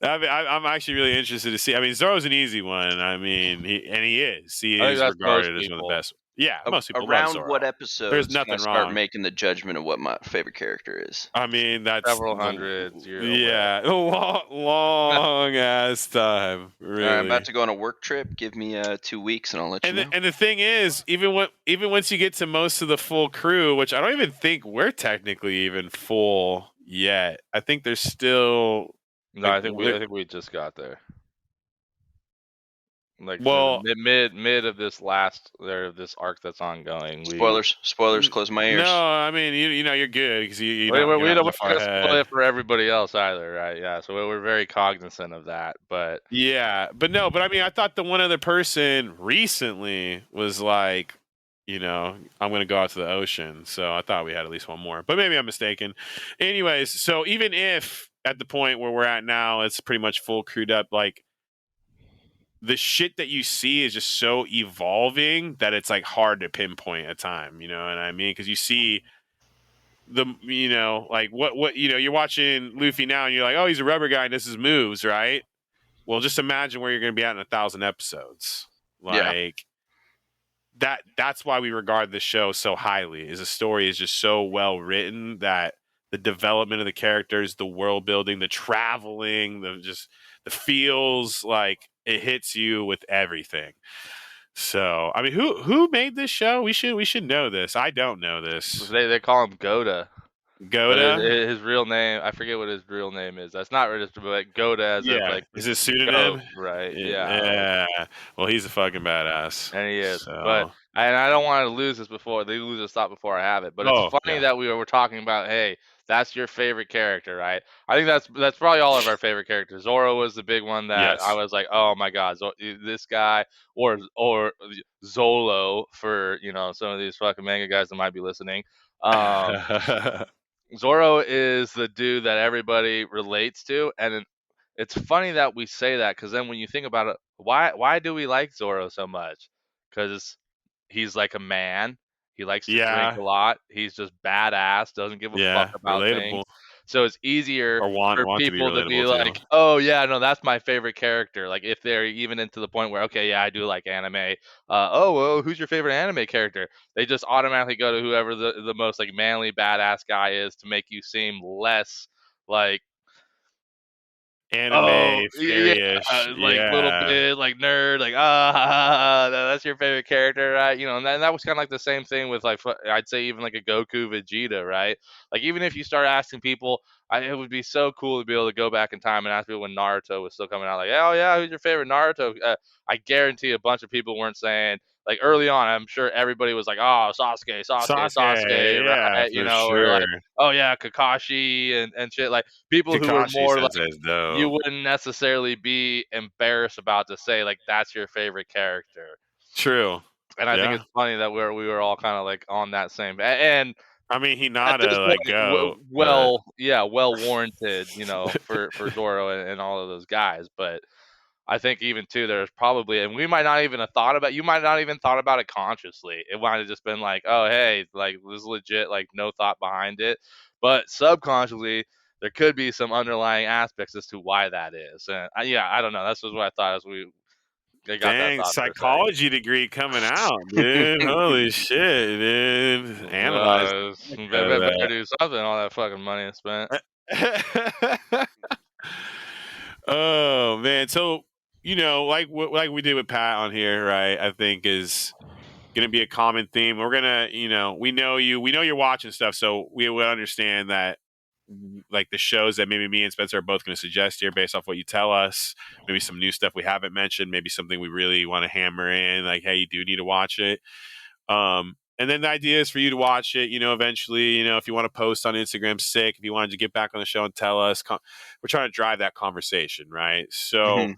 mean, I'm actually really interested to see. I mean, Zoro's an easy one. I mean, he is. He
I think
is
that's most
regarded as one of the
people.
best. Yeah, most people love
Around what
Zoro. There's
episodes can I
nothing
start
wrong.
making the judgment of what my favorite character is?
I mean, that's
Several hundreds, you're away.
a long ass time,
All right, I'm about
really.
to go on a work trip. Give me 2 weeks, and I'll let you know.
And the thing is, even once you get to most of the full crew, which I don't even think we're technically even full yet. I think there's still
No,
like
I think we just got there. Like
well,
mid of this this arc that's ongoing.
Spoilers. Close my ears.
no, I mean you know you're good because
We
you're not
don't
that far
want to spoil
ahead.
it for everybody else either, right? Yeah, so we're very cognizant of that. But
Yeah, but no, but I mean I thought the one other person recently was like, I'm gonna go out to the ocean. So I thought we had at least one more, but maybe I'm mistaken. Anyways, so even if at the point where we're at now, it's pretty much full crewed up, like the shit that you see is just so evolving that it's like hard to pinpoint a time. You know what I mean? Because you see like what you're watching Luffy now and you're like, oh, he's a rubber guy and this is moves, right? Well, just imagine where you're going to be at in 1,000 episodes.
Yeah.
Like that's why we regard this show so highly. Is the story is just so well written that the development of the characters, the world building, the traveling, the feels, like it hits you with everything. So, I mean, who made this show? We should know this. I don't know this.
they call him Goda. But
Goda?
his real name, I forget what his real name is. That's not registered, but Goda as of
Yeah.
like
Is his
goat,
pseudonym?
right? Yeah, like,
Yeah. Well, he's a fucking badass.
and he is. But
So,
and I don't want to lose this before they lose this thought before I have it. But it's
oh
funny
yeah.
that we were talking about, hey, that's your favorite character, right? I think that's probably all of our favorite characters. Zoro was the big one that I
Yes.
was like, oh my god, this guy, or Zolo for some of these fucking manga guys that might be listening. Zoro is the dude that everybody relates to, and it's funny that we say that because then when you think about it, why do we like Zoro so much? Because he's like a man. He likes to drink
Yeah.
a lot. He's just badass, doesn't give a fuck
Yeah.
about
Relatable.
things. So it's easier
Or want
for
to be
people to be
relatable too.
like, "Oh yeah, no, that's my favorite character." Like if they're even into the point where, okay, yeah, I do like anime. Oh, well, who's your favorite anime character? They just automatically go to whoever the most like manly badass guy is to make you seem less like, oh,
Anime,
yeah,
fairy-ish.
like little
Yeah.
bit like nerd, like that's your favorite character, right? And that was kind of like the same thing with like I'd say even like a Goku, Vegeta, right? Like even if you start asking people, it would be so cool to be able to go back in time and ask people when Naruto was still coming out, like, oh yeah, who's your favorite Naruto? I guarantee a bunch of people weren't saying like early on. I'm sure everybody was like, oh, Sasuke, Sasuke,
Sasuke,
Sasuke,
yeah,
right?
for
Or
sure.
like, oh yeah, Kakashi and shit. Like people who were
Kakashi
more like
Sensei is
you
dope.
wouldn't necessarily be embarrassed about to say like that's your favorite character.
True.
And I think
Yeah.
it's funny that we were all kind of like on that same and
I mean,
at this
Hinata, like,
point,
goat, but
well warranted, for Zoro and all of those guys. But I think even too, there's probably, and we might not even have thought about, you might not even thought about it consciously. It might have just been like, oh, hey, like this is legit, like no thought behind it. But subconsciously, there could be some underlying aspects as to why that is. And yeah, I don't know. That's just what I thought as I got that
dang,
thought for a second.
psychology degree coming out, dude. Holy shit, dude. Analyze
Better do something. All that fucking money I spent.
Oh man, so like we did with Pat on here, right? I think is gonna be a common theme. We're gonna, we know you're watching stuff, so we would understand that, like the shows that maybe me and Spencer are both going to suggest here based off what you tell us, maybe some new stuff we haven't mentioned, maybe something we really want to hammer in, like, hey, you do need to watch it. And then the idea is for you to watch it, eventually, if you want to post on Instagram, sick. If you wanted to get back on the show and tell us, we're trying to drive that conversation, right? So,
hmm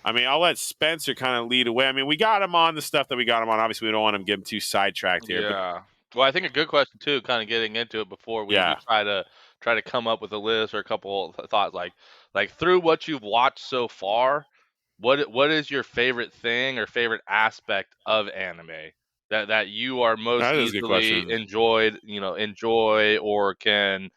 I mean, I'll let Spencer kind of lead away. I mean, we got him on the stuff that we got him on. Obviously, we don't want him to get him too sidetracked here, but
Yeah. Well, I think a good question too, kind of getting into it before we
yeah,
try to come up with a list or a couple of thoughts, like through what you've watched so far, what is your favorite thing or favorite aspect of anime that you are most
that is a good
easily
question.
enjoy or can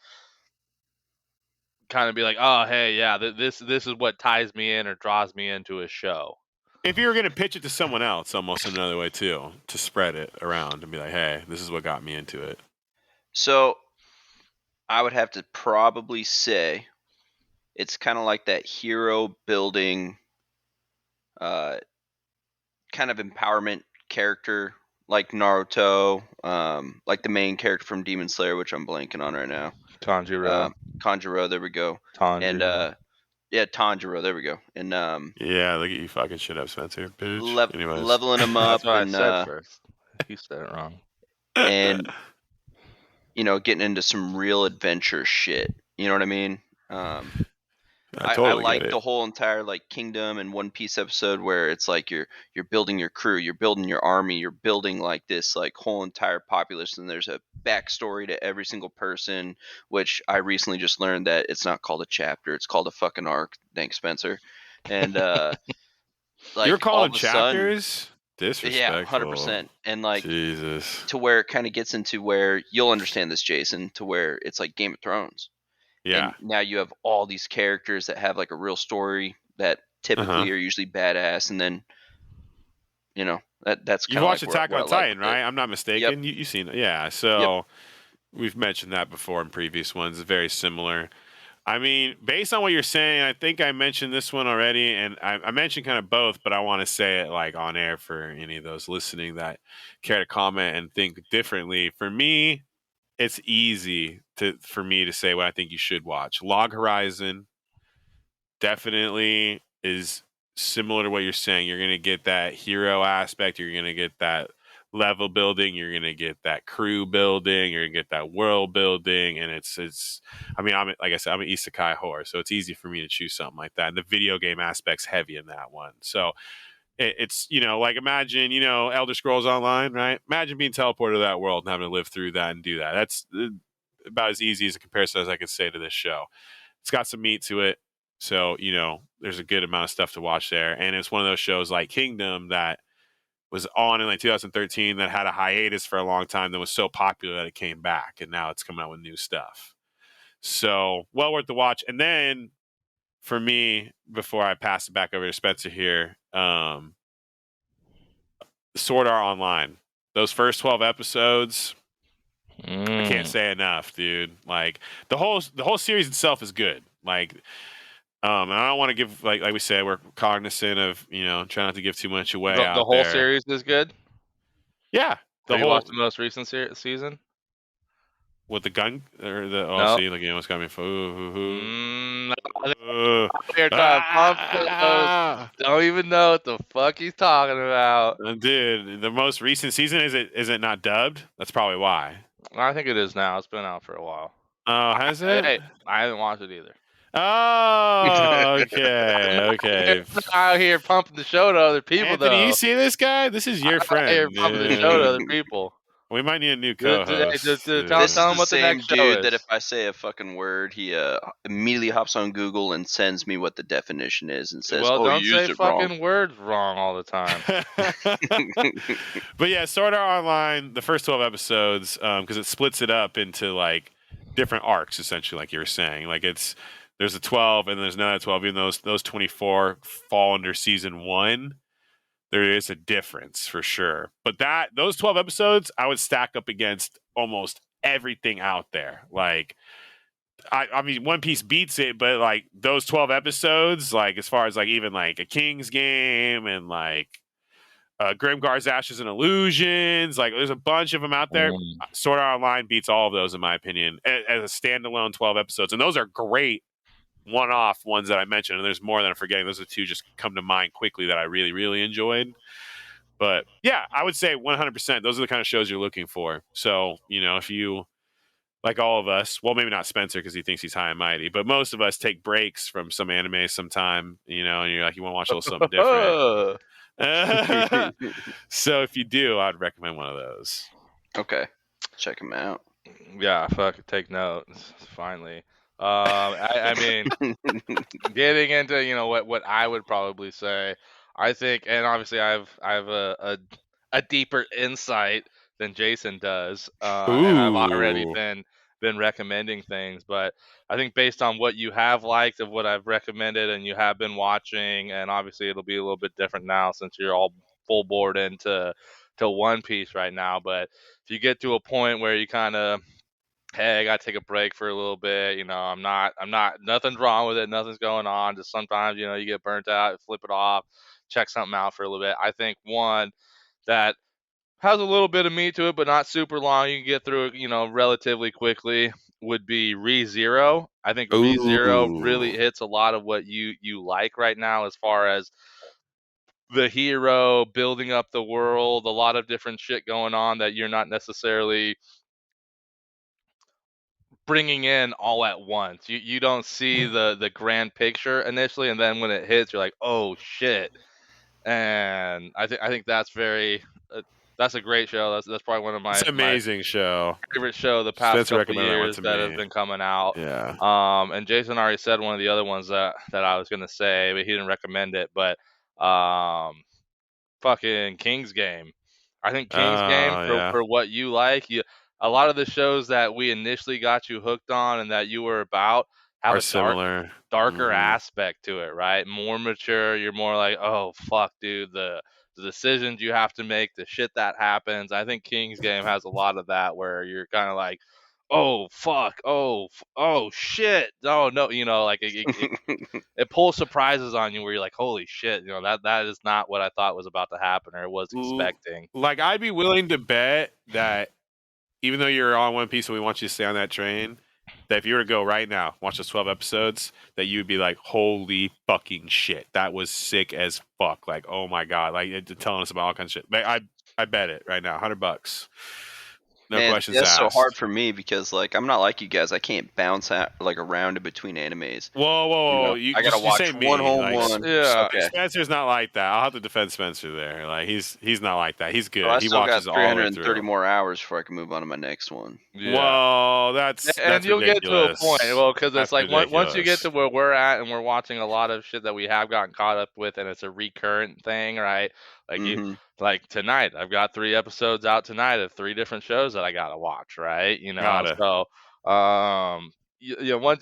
kind of be like, oh hey, yeah, this is what ties me in or draws me into a show.
If you were going to pitch it to someone else, almost in another way too, to spread it around and be like, hey, this is what got me into it.
So I would have to probably say it's kind of like that hero building, uh, kind of empowerment character, like Naruto, like the main character from Demon Slayer, which I'm blanking on right now.
Tanjiro.
Conjuro, there we go. And
Tanjiro.
yeah, Tanjiro, there we go. And
Yeah, look at you fucking shit up, Spencer, bitch. Anyways.
leveling him
That's
up
what I said first. You said it wrong.
and getting into some real adventure shit. You know what I mean?
I
I
totally get
like
it.
the whole entire like Kingdom and One Piece episode where it's like you're building your crew, you're building your army, you're building like this like whole entire populace, and there's a backstory to every single person. Which I recently just learned that it's not called a chapter, it's called a fucking arc. Thanks, Spencer. And
You're
like all
calling
of a sudden,
chapters?
yeah,
Disrespectful.
100%. And like
Jesus.
to where it kind of gets into where you'll understand this, Jason, to where it's like Game of Thrones
Yeah.
and now you have all these characters that have like a real story that
Uh-huh.
typically are usually badass, and then that's
You've
kind of
watched
like
Attack
what I
on
like
Titan,
with it.
right? I'm not
Yep,
mistaken. You've seen it. Yeah.
yep.
So we've mentioned that before in previous ones. It's very similar. I mean, based on what you're saying, I think I mentioned this one already, and I mentioned kind of both, but I want to say it like on air for any of those listening that care to comment and think differently. For me, it's easy for me to say what I think you should watch. Log Horizon definitely is similar to what you're saying. You're going to get that hero aspect. You're going to get that level building. You're going to get that crew building. You're going to get that world building. And it's. I mean, like I said, I'm an isekai whore, so it's easy for me to choose something like that. And the video game aspect's heavy in that one. So it's like imagine Elder Scrolls Online, right? Imagine being teleported to that world and having to live through that and do that. That's about as easy as a comparison as I could say to this show. It's got some meat to it. So, there's a good amount of stuff to watch there. And it's one of those shows like Kingdom that was on in like 2013, that had a hiatus for a long time, that was so popular that it came back, and now it's coming out with new stuff. So well worth the watch. And then for me, before I pass it back over to Spencer here, Sword Art Online. Those first 12 episodes, I can't say enough, dude. Like the whole series itself is good. Like, and I don't want to give like we said, we're cognizant of try not to give too much away.
The whole series is good.
Yeah,
Have you watched the most recent season?
With the gun or the
No.
See, like what's coming for?
Don't even know what the fuck he's talking about.
Dude, the most recent season, is it not dubbed? That's probably why.
I think it is now. It's been out for a while.
Oh, has it?
Hey, I haven't watched it either.
Oh, okay.
Out here pumping the show to other people,
Anthony,
though.
you see this guy? This is your friend.
Out here pumping the show to other people.
We might need a new co-host.
Tell
This
him
is
what
the
the
same
next show
dude
is.
that if I say a fucking word, he immediately hops on Google and sends me what the definition is and says,
well,
"Oh,
don't
you used
say
it
fucking
wrong."
words wrong all the time.
But yeah, Sword Art Online, the first 12 episodes, because it splits it up into like different arcs, essentially, like you were saying. Like there's a 12 and there's another 12. Even those 24 fall under season 1. There is a difference for sure. But those 12 episodes, I would stack up against almost everything out there. Like, I mean, One Piece beats it, but like those 12 episodes, like as far as like even like a King's Game and like Grimgar's Ashes and Illusions, like there's a bunch of them out there. Sword Art Online beats all of those in my opinion as a standalone 12 episodes, and those are great one-off ones that I mentioned, and there's more that I'm forgetting. Those are two just come to mind quickly that I really, really enjoyed. But yeah, I would say 100%. Those are the kind of shows you're looking for. So, if you, like all of us, well, maybe not Spencer because he thinks he's high and mighty, but most of us take breaks from some anime sometime, and you're like, you want to watch a little something different. So if you do, I'd recommend one of those.
Okay, check them out.
Yeah, fuck, take notes. Finally. I mean, getting into what I would probably say, I think, and obviously I have a deeper insight than Jason does, and I've already been recommending things, but I think based on what you have liked of what I've recommended and you have been watching, and obviously it'll be a little bit different now since you're all full board into One Piece right now, but if you get to a point where you kind of, hey, I gotta take a break for a little bit. I'm not, nothing's wrong with it. Nothing's going on. Just sometimes, you get burnt out, flip it off, check something out for a little bit. I think one that has a little bit of meat to it, but not super long. You can get through it, relatively quickly. Would be ReZero. I think ReZero really hits a lot of what you like right now, as far as the hero building up the world, a lot of different shit going on that you're not necessarily bringing in all at once. You don't see the grand picture initially, and then when it hits, you're like, oh shit. And I think that's that's a great show. That's probably one of
It's an amazing show.
Favorite show the past
Spencer
couple years that have been coming out.
Yeah.
And Jason already said one of the other ones that I was gonna say, but he didn't recommend it. But fucking King's Game. I think King's Game for what you like. A lot of the shows that we initially got you hooked on and that you were about have
Are
a
similar.
darker aspect to it, right? More mature. You're more like, oh fuck, dude, the decisions you have to make, the shit that happens. I think King's Game has a lot of that, where you're kind of like, oh fuck, oh shit, no, like it pulls surprises on you where you're like, holy shit, that is not what I thought was about to happen or was expecting.
Like, I'd be willing to bet that even though you're on One Piece and we want you to stay on that train, that if you were to go right now, watch those 12 episodes, that you'd be like, holy fucking shit, that was sick as fuck. Like, oh my god, like it's telling us about all kinds of shit. Like, I bet it right now, $100. No questions asked.
That's so hard for me because, like, I'm not like you guys. I can't bounce out like around in between animes.
Whoa!
I gotta watch one whole one.
Yeah.
Okay.
Spencer's not like that. I'll have to defend Spencer there. Like, he's not like that. He's good.
Well, I
he
still
watches
got
all the way
330
through.
more hours before I can move on to my next one.
Yeah.
Well, that's
you'll
ridiculous.
get to a point. Well, because it's
That's
like once you get
ridiculous.
to where we're at and we're watching a lot of shit that we have gotten caught up with, and it's a recurrent thing, right?
Mm-hmm.
Like tonight, I've got 3 episodes out tonight of 3 different shows that I gotta watch, right?
Gotta.
So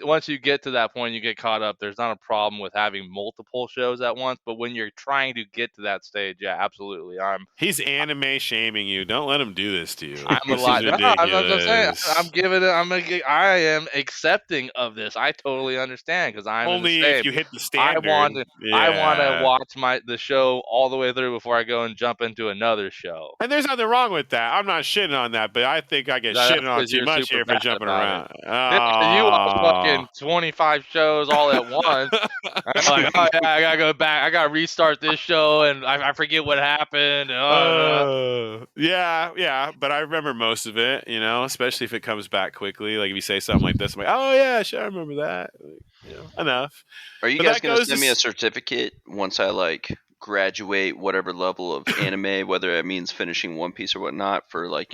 once you get to that point, you get caught up. There's not a problem with having multiple shows at once, but when you're trying to get to that stage, yeah, absolutely.
He's anime shaming you. Don't let him do this to you.
I'm a
This is
lot. No, I'm just saying. I'm
ridiculous.
giving it. I am accepting of this. I totally understand because I'm in the
Only if
same.
you hit the
I
standard.
want to. I want to
Yeah.
watch the show all the way through before I go and jump into another show.
And there's nothing wrong with that. I'm not shitting on that, but I think I get
That's
shitted on
because
too
you're
much
super
here for
bad
jumping
about it.
around.
Yeah, you watch
Oh.
fucking 25 shows all at once. I'm like, oh yeah, I gotta go back. I gotta restart this show, and I forget what happened.
Yeah, but I remember most of it, especially if it comes back quickly. Like if you say something like this, I'm like, oh yeah, sure, I remember that. Enough.
Are you
But
guys
that
gonna
goes
send me a
to
certificate once I like graduate whatever level of anime, whether it means finishing One Piece or whatnot, for like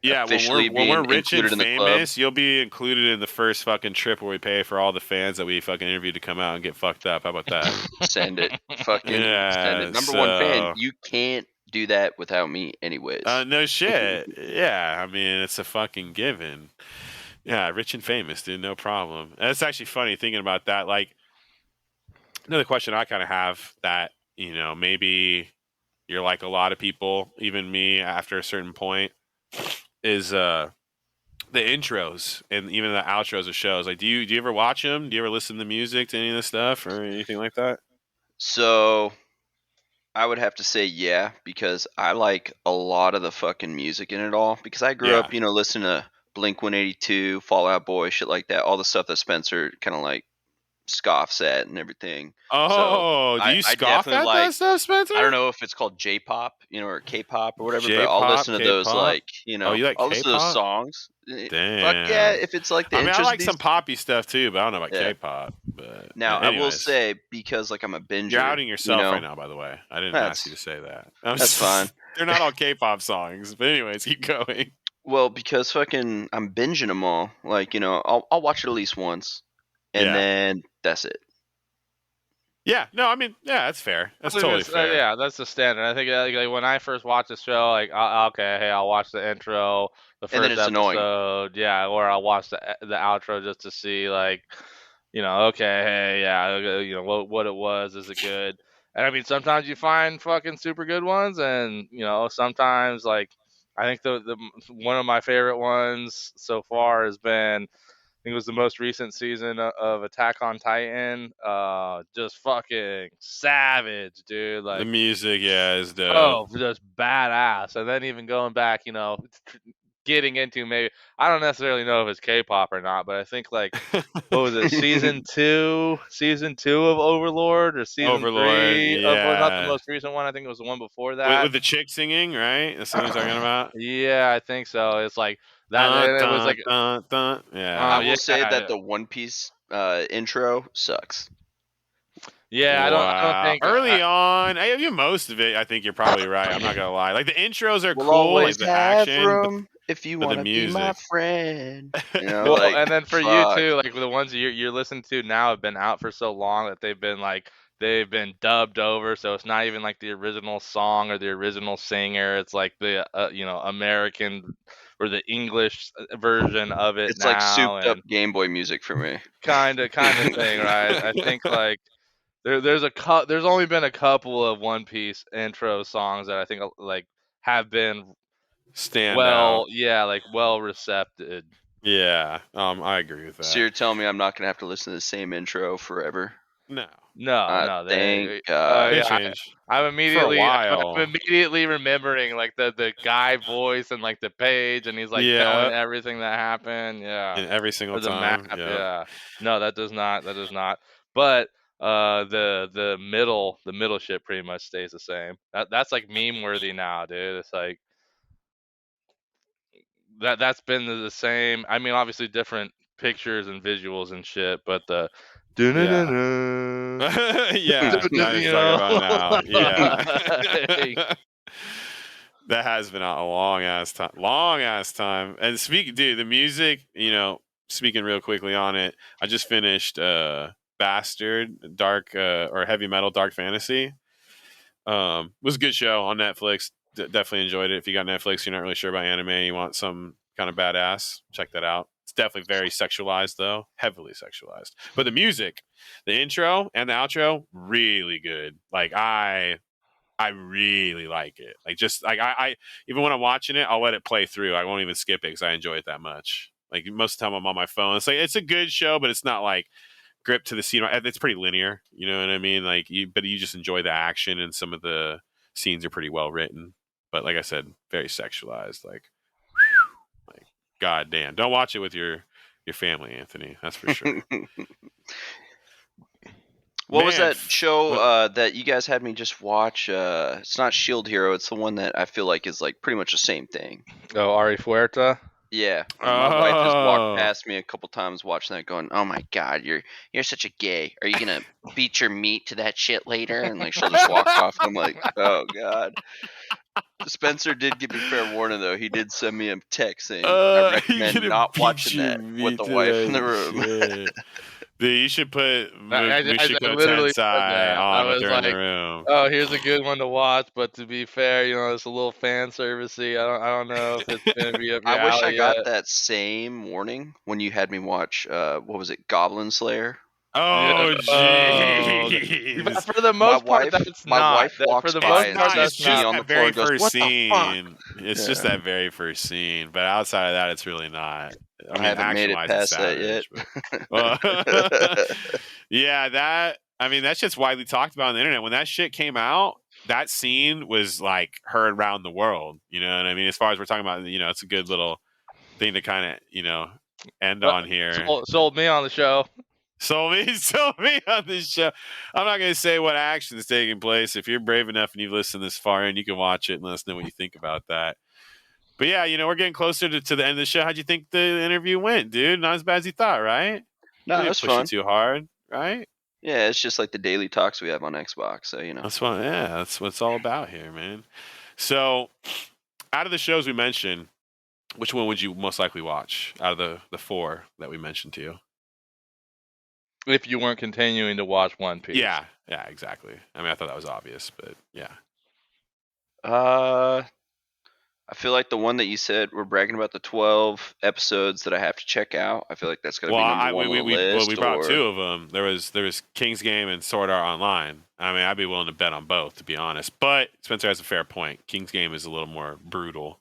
yeah,
officially
when we're
being
rich and
included in the club?
famous, you'll be included in the first fucking trip where we pay for all the fans that we fucking interviewed to come out and get fucked up. How about that?
Send it, fucking send
Yeah,
it. Number one fan,
so
you can't do that without me, anyways.
no shit. Yeah, I mean it's a fucking given. Yeah, rich and famous, dude, no problem. And it's actually funny thinking about that. Like another question I kind of have that maybe you're like a lot of people, even me, after a certain point, is the intros and even the outros of shows. Like, do you ever watch them? Do you ever listen to music to any of this stuff or anything like that?
So I would have to say yeah, because I like a lot of the fucking music in it all. Because I grew
Yeah.
up, listening to Blink 182, Fall Out Boy, shit like that. All the stuff that Spencer kind of like scoffs at and everything. So
Oh, do you
I
scoff
definitely
at
like.
that stuff, Spencer?
I don't know if it's called J-pop, or K-pop or whatever, but I'll
J-pop,
listen to those
K-pop.
like,
Oh, you like
I'll listen to those
K-pop?
songs. Fuck yeah,
Damn.
if it's like the
I mean, I
intros of
like
these.
some poppy stuff too, but I don't know about
Yeah.
K-pop. But
Now I will
anyways,
say, because like I'm a binger.
you're outing yourself right now. By the way, I didn't ask you to say that.
That's fine.
They're not all K-pop songs, but anyways, keep going.
Well, because fucking I'm binging them all. Like, I'll watch it at least once, and then that's it.
Yeah, no, I mean, yeah, that's fair. That's totally fair.
Yeah, that's the standard. I think like when I first watched the show, like okay, hey, I'll watch the intro, the
And then
first
it's annoying.
episode, yeah, or I'll watch the outro just to see like, okay, hey, yeah, what it was, is it good? And I mean, sometimes you find fucking super good ones, and sometimes like I think the one of my favorite ones so far has been. I think it was the most recent season of Attack on Titan. Just fucking savage, dude.
The
Like,
music, yeah, is dope.
oh, just badass. And then even going back, getting into maybe I don't necessarily know if it's K-pop or not, but I think like what was it, season two of Overlord or season
Overlord,
3 of not the
yeah.
most recent one. I think it was the one before that.
With the chick singing, right? That's what you're talking about.
Yeah, I think so. It's like that.
Dun,
It was
dun,
like
dun, dun. Yeah.
I will
yeah,
say that the One Piece intro sucks.
yeah. I don't think
early on. I give you most of it. I think you're probably right. I'm not gonna lie. Like the intros are
We'll
cool,
always
like the
have
action,
room if you
but the
want to be my
music.
friend.
Well,
Like,
and then for
fuck.
you too, like the ones you're listening to now have been out for so long that they've been dubbed over, so it's not even like the original song or the original singer. It's like the American or the English version of it
It's
now,
like souped up
and
Game Boy music for me.
kind of thing, right? I think like there's only been a couple of One Piece intro songs that I think like have been
Stand out.
well received.
Yeah. I agree with that.
So you're telling me I'm not gonna have to listen to the same intro forever?
No.
No,
Thank God.
They
yeah,
change.
I'm immediately,
while.
I'm immediately remembering like the guy voice and like the page, and he's like
Yeah.
telling everything that happened. Yeah,
And every single
or the
time.
map.
Yeah.
Yeah, no, that does not. But the middle shit pretty much stays the same. That's like meme worthy now, dude. It's like that's been the same. I mean, obviously different pictures and visuals and shit, but the
Yeah, I was talking about now. Yeah. That has been a long ass time. And dude, the music, speaking real quickly on it, I just finished Bastard Dark or Heavy Metal Dark Fantasy. It was a good show on Netflix. Definitely enjoyed it. If you got Netflix, you're not really sure about anime, you want some kind of badass, check that out. It's definitely very sexualized, though, heavily sexualized. But the music, the intro and the outro, really good. Like I really like it. Like just like I even when I'm watching it, I'll let it play through. I won't even skip it because I enjoy it that much. Like most of the time, I'm on my phone. It's like it's a good show, but it's not like grip to the scene. It's pretty linear. You know what I mean? Like but you just enjoy the action, and some of the scenes are pretty well written. But like I said, very sexualized. Like god damn, don't watch it with your family, Anthony. That's for sure.
What was that show that you guys had me just watch? It's not Shield Hero. It's the one that I feel like is like pretty much the same thing.
Oh, Ari Fuerta.
Yeah, my wife has walked past me a couple times watching that, going, "Oh my god, you're such a gay. Are you gonna beat your meat to that shit later?" And like she'll just walk off. I'm like, "Oh god." Spencer did give me fair warning though. He did send me a text saying, "I recommend not watching that with the wife in the room."
Dude, you should put
I
Mushiko
literally said
Tensai
that.
on
I
with
was
her in the
like,
room.
oh, here's a good one to watch, but to be fair, it's a little fan servicey. I don't know if it's gonna be up your
I wish I
alley
got
yet.
that same warning when you had me watch what was it, Goblin Slayer?
Oh,
Yeah,
jeez.
but for the most part, that's
my
not.
wife walks
For the
by
most
and
part,
sees
that's
It's
me
just
not.
on the
that
floor
very
and goes,
first
"What the fuck?"
scene. It's just
Yeah.
that very first scene. But outside of that, it's really not. I mean,
haven't made it
action-wise, it's
past that yet.
savage. Yeah, that's just widely talked about on the internet. When that shit came out, that scene was like heard around the world. You know what I mean? As far as we're talking about, it's a good little thing to kind of, end on here.
Sold me on the show.
Sold me on this show. I'm not going to say what action is taking place. If you're brave enough and you've listened this far in, you can watch it and let us know what you think about that. But yeah, we're getting closer to the end of the show. How'd you think the interview went, dude? Not as bad as you thought, right?
No, it's
push
fun.
it too hard, right?
Yeah, it's just like the daily talks we have on Xbox. So
That's what it's all about here, man. So, out of the shows we mentioned, which one would you most likely watch out of the 4 that we mentioned to you?
If you weren't continuing to watch One Piece.
Yeah, exactly. I mean, I thought that was obvious, but yeah.
I feel like the one that you said we're bragging about the 12 episodes that I have to check out. I feel like that's going to be number one on the list.
We brought 2 of them. There was King's Game and Sword Art Online. I mean, I'd be willing to bet on both, to be honest. But Spencer has a fair point. King's Game is a little more brutal.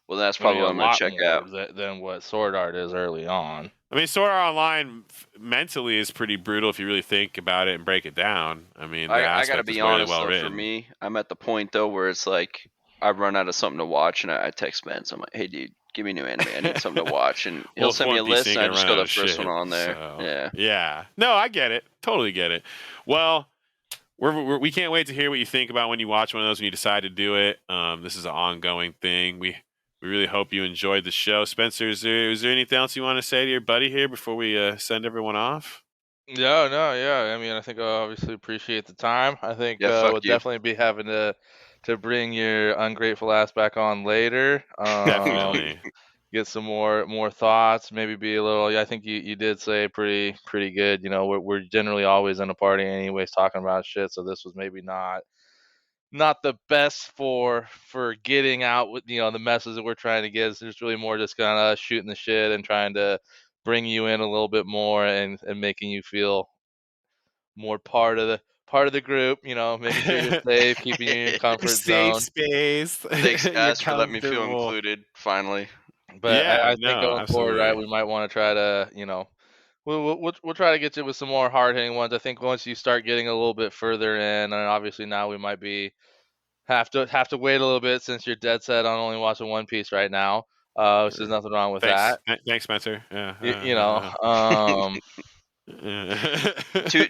Well, that's probably what I'm going to check out.
Than what Sword Art is early on.
I mean, Sword Art Online mentally is pretty brutal if you really think about it and break it down. I mean,
I got to be honest,
well
though,
written.
for me, I'm at the point, though, where it's like I run out of something to watch, and I text Spence. I'm like, hey, dude, give me a new anime. I need something to watch. And he'll send me a list, and I just go the first one on there.
So, yeah. No, I get it. Totally get it. Well, we can't wait to hear what you think about when you watch one of those, when you decide to do it. This is an ongoing thing. We really hope you enjoyed the show. Spencer, is there anything else you want to say to your buddy here before we send everyone off?
No, yeah. I mean, I think I obviously appreciate the time. I think we'll definitely be having to bring your ungrateful ass back on later.
Definitely.
Get some more thoughts. Maybe be a little. Yeah, I think you did say pretty good. We're generally always in a party anyways talking about shit. So this was maybe not the best for getting out with the message that we're trying to get. There's really more just kind of shooting the shit and trying to bring you in a little bit more and making you feel more part of the group, making sure you're safe, keeping you in your comfort zone.
Safe space.
Thanks, guys, for letting me feel included, finally.
But I think going forward, right, we might want to try to, we'll try to get you with some more hard-hitting ones. I think once you start getting a little bit further in, and obviously now we might have to wait a little bit since you're dead set on only watching One Piece right now, which there's nothing wrong with that.
Thanks, Spencer.
To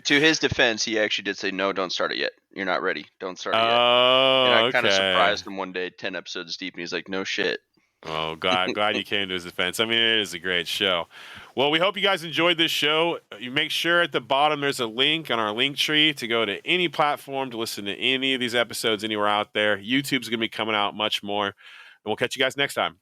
his defense, he actually did say, no, don't start it yet. You're not ready. Don't start it yet.
Oh,
and I kind of surprised him one day, 10 episodes deep, and he's like, no shit.
Oh, glad you came to his defense. I mean, it is a great show. Well, we hope you guys enjoyed this show. You make sure at the bottom there's a link on our link tree to go to any platform to listen to any of these episodes anywhere out there. YouTube's going to be coming out much more. And we'll catch you guys next time.